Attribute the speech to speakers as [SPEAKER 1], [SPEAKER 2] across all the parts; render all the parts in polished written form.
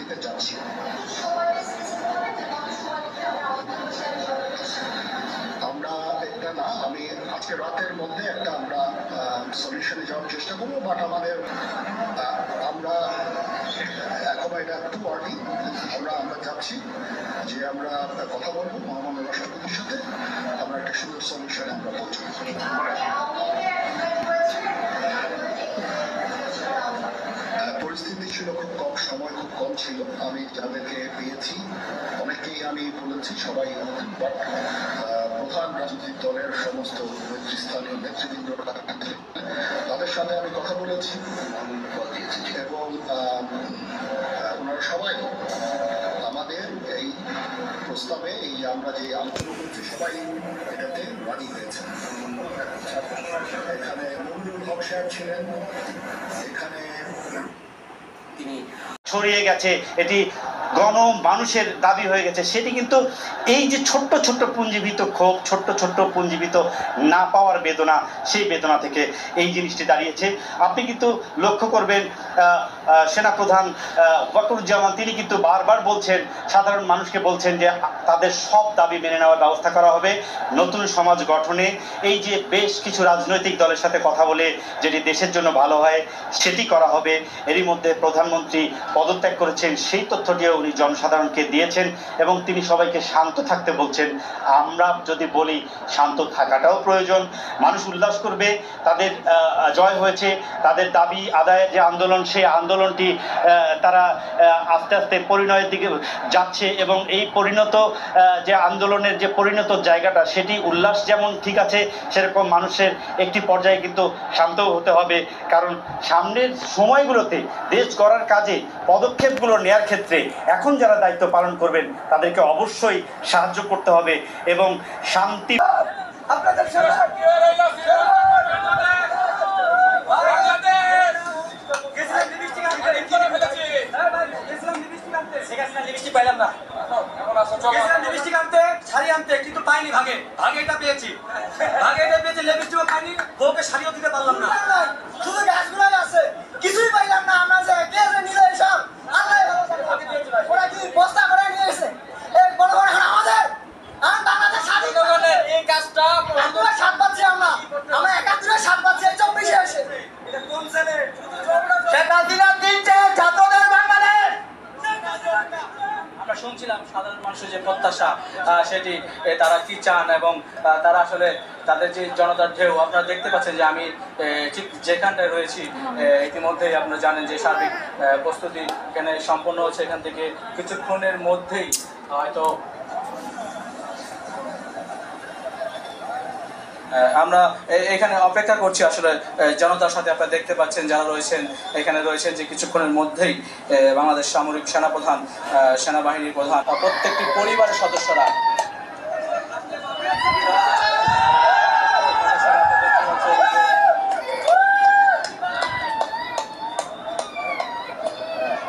[SPEAKER 1] দিকে যাচ্ছি। আমরা এটা না, আমি আজকে রাতের মধ্যে একটা আমরা সলিউশনে যাওয়ার চেষ্টা করবো, বাট আমাদের আমরা এখনো এটা টু আর্লি। আমরা যাচ্ছি যে আমরা কথা বলবো মহামান্য রাষ্ট্রপতির সাথে, আমরা একটা সুন্দর সলিউশনে আমরা পৌঁছবো। পরিস্থিতি ছিল খুব কম, সময় খুব কম ছিল। আমি যাদেরকে পেয়েছি অনেককেই আমি বলেছি, সবাই বাট প্রধান রাজনৈতিক দলের সমস্ত নেতৃস্থানীয় নেতৃবৃন্দ তাদের সাথে আমি কথা বলেছি এবং ওনারা সবাই আমাদের এই প্রস্তাবে, এই আমরা যে আলোচনা করছি সবাই এটাতে রাজি হয়েছেন। এখানে মঞ্জুর হক সাহেব ছিলেন, এখানে
[SPEAKER 2] তিনি ছড়িয়ে গেছে, এটি গণ মানুষের দাবি হয়ে গেছে। সেটি কিন্তু এই যে ছোট্ট ছোট্ট পুঞ্জীভূত ক্ষোভ, ছোট্ট ছোট্ট পুঞ্জীভূত না পাওয়ার বেদনা, সেই বেদনা থেকে এই জিনিসটি দাঁড়িয়েছে। আপনি কিন্তু লক্ষ্য করবেন সেনাপ্রধান ওয়াকারুজ্জামান তিনি কিন্তু বারবার বলছেন, সাধারণ মানুষকে বলছেন যে তাদের সব দাবি মেনে নেওয়ার ব্যবস্থা করা হবে। নতুন সমাজ গঠনে এই যে বেশ কিছু রাজনৈতিক দলের সাথে কথা বলে যেটি দেশের জন্য ভালো হয় সেটি করা হবে। এরই মধ্যে প্রধানমন্ত্রী পদত্যাগ করেছেন, সেই তথ্যটিও উনি জনসাধারণকে দিয়েছেন এবং তিনি সবাইকে শান্ত থাকতে বলছেন। আমরা যদি বলি শান্ত থাকাটাও প্রয়োজন, মানুষ উল্লাস করবে, তাদের জয় হয়েছে, তাদের দাবি আদায়ের যে আন্দোলন, সেই আন্দোলনটি তারা আস্তে আস্তে পরিণয়ের দিকে যাচ্ছে এবং এই পরিণত যে আন্দোলনের যে পরিণত জায়গাটা, সেটি উল্লাস যেমন ঠিক আছে, সেরকম মানুষের একটি পর্যায়ে কিন্তু শান্ত হতে হবে। কারণ সামনের সময়গুলোতে দেশ গড়ার কাজে পদক্ষেপগুলো নেয়ার ক্ষেত্রে এখন যারা দায়িত্ব পালন করবেন তাদেরকে অবশ্যই সাহায্য করতে হবে এবং শান্তি
[SPEAKER 3] আপনাদের পাইলাম না, লিপস্টিক আনতে শাড়ি আনতে কিন্তু পাইনি, ভাগে ভাগে এটা পেয়েছি, ভাগে এটা পেয়েছি, লিপস্টিকও পাইনি, বউকে শাড়িও দিতে পারলাম না, শুধু গাছগুলো আছে, কিছুই পাইলাম না। আমরা যে কে যে নিল এইসব আল্লাহ ওরা কি বস্তা করে নিয়ে এসে এই বড় বড় আমাদের বাংলাদেশ স্বাধীন এই কাজটা আমরা সাত পাচ্ছি, আমরা 71 সাত পাচ্ছি, 24 এসে এটা কোন ছেলে শেখ হাসিনা দিচ্ছে ছাত্রদের বাংলাদেশ। আমরা শুনছিলাম সাধারণ মানুষের যে প্রত্যাশা সেটি তারা কি চান এবং তারা আসলে তাদের যে জনতার ঢেউ আপনারা দেখতে পাচ্ছেন যে আমি ঠিক যেখানটায় রয়েছি ইতিমধ্যেই আপনারা জানেন যে সার্বিক প্রস্তুতি এখানে সম্পন্ন হচ্ছে। এখান থেকে কিছুক্ষণের মধ্যেই হয়তো আমরা এখানে অপেক্ষা করছি আসলে জনতার সাথে। আপনারা দেখতে পাচ্ছেন যারা রয়েছেন এখানে রয়েছেন যে কিছুক্ষণের মধ্যেই বাংলাদেশ সামরিক সেনাপ্রধান, সেনাবাহিনীর প্রধান, প্রত্যেকটি পরিবারের সদস্যরা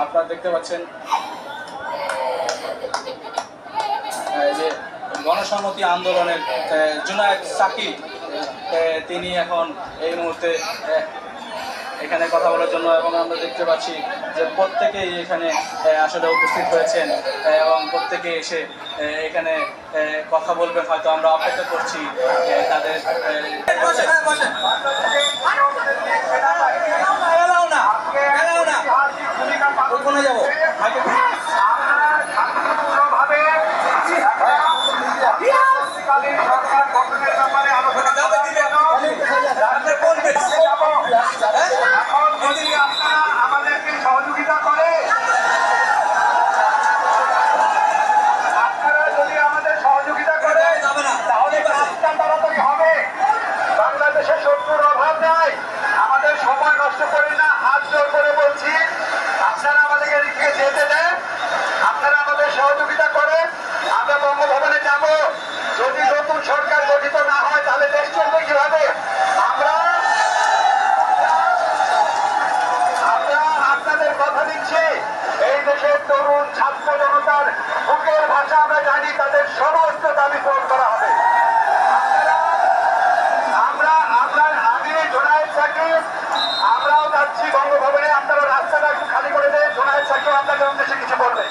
[SPEAKER 3] আপনারা দেখতে পাচ্ছেন যে গণসংহতি আন্দোলনের জুনায়েদ সাকিব তিনি এখন এই মুহূর্তে এখানে কথা বলার জন্য, এবং আমরা দেখতে পাচ্ছি যে প্রত্যেকেই এখানে আসলে উপস্থিত হয়েছেন এবং প্রত্যেকে এসে এখানে কথা বলবেন। হয়তো আমরা অপেক্ষা করছি তাদের কোনে যাবো
[SPEAKER 4] আমাদেরকে সহযোগিতা করে, আপনারা যদি আমাদের সহযোগিতা করে তাহলে কাজটা তাড়াতাড়ি হবে। বাংলাদেশের শত্রুর অভাব নাই, আমাদের সময় নষ্ট করি না, হাত জোর করে বলছি আপনারা আমাদেরকে এদিকে যেতে দেন, আপনারা আমাদের সহযোগিতা করে আমরা বঙ্গভবনে যাব। যদি নতুন সরকার গঠিত না হয় তাহলে দেশ চলবে কিভাবে? আমরা আপনাদের কথা দিচ্ছি, এই দেশের তরুণ ছাত্র জনতার বুকের ভাষা আমরা জানি, তাদের সমস্ত দাবি পূরণ করা হবে। আমি জুনায়েদ সাকিব, আমরাও যাচ্ছি বঙ্গভবনে, আপনারা রাস্তাটা একটু খালি করে দেন। রাহেদ স্যার কেউ আপনাদের উদ্দেশ্যে কিছু বলবেন।